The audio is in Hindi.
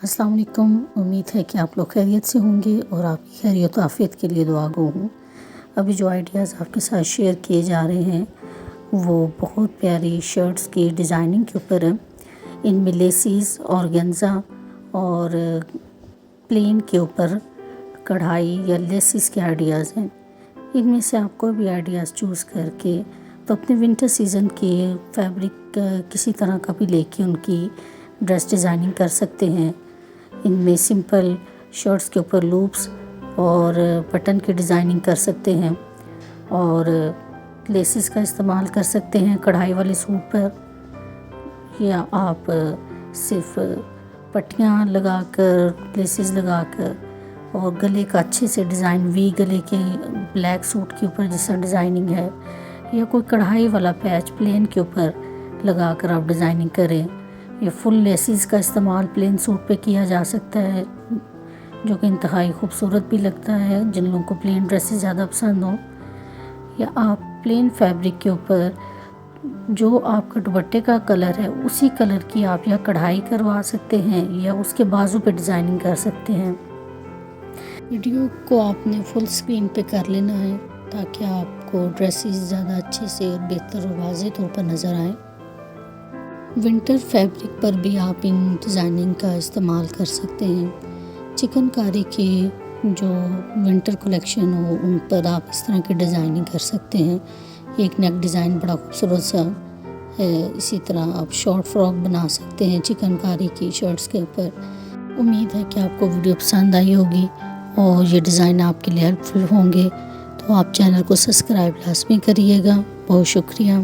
अस्सलाम वालेकुम। उम्मीद है कि आप लोग खैरियत से होंगे और आपकी खैरियत और आफ़ियत के लिए दुआ गो हूँ। अभी जो आइडियाज़ आपके साथ शेयर किए जा रहे हैं वो बहुत प्यारी शर्ट्स की डिज़ाइनिंग के ऊपर है। इनमें लेसिस, ऑर्गेन्जा और प्लेन के ऊपर कढ़ाई या लेसिस के आइडियाज़ हैं। इनमें से आप कोई भी आइडियाज़ चूज़ करके तो अपने विंटर सीज़न के फैब्रिक किसी तरह का भी लेके उनकी ड्रेस डिज़ाइनिंग कर सकते हैं। इनमें सिंपल शर्ट्स के ऊपर लूप्स और बटन की डिज़ाइनिंग कर सकते हैं और लेसिस का इस्तेमाल कर सकते हैं कढ़ाई वाले सूट पर, या आप सिर्फ पट्टियाँ लगाकर लेसिस लगाकर और गले का अच्छे से डिज़ाइन वी गले के ब्लैक सूट के ऊपर जैसा डिज़ाइनिंग है, या कोई कढ़ाई वाला पैच प्लेन के ऊपर लगाकर आप डिज़ाइनिंग करें। या फुल लेसिस का इस्तेमाल प्लेन सूट पे किया जा सकता है जो कि इंतहाई खूबसूरत भी लगता है जिन लोगों को प्लेन ड्रेसेस ज़्यादा पसंद हो। या आप प्लेन फैब्रिक के ऊपर जो आपका दुपट्टे का कलर है उसी कलर की आप या कढ़ाई करवा सकते हैं या उसके बाजू पे डिज़ाइनिंग कर सकते हैं। वीडियो को आपने फुल स्क्रीन पे कर लेना है ताकि आपको ड्रेसेस ज़्यादा अच्छे से और बेहतर और वाज़ेह तौर पर नज़र आए। विंटर फैब्रिक पर भी आप इन डिज़ाइनिंग का इस्तेमाल कर सकते हैं। चिकनकारी के जो विंटर कलेक्शन हो उन पर आप इस तरह की डिज़ाइनिंग कर सकते हैं। एक नेक डिज़ाइन बड़ा खूबसूरत सा है। इसी तरह आप शॉर्ट फ्रॉक बना सकते हैं चिकनकारी की शर्ट्स के ऊपर। उम्मीद है कि आपको वीडियो पसंद आई होगी और ये डिज़ाइन आपके लिए हेल्पफुल होंगे। तो आप चैनल को सब्सक्राइब लाज़मी करिएगा। बहुत शुक्रिया।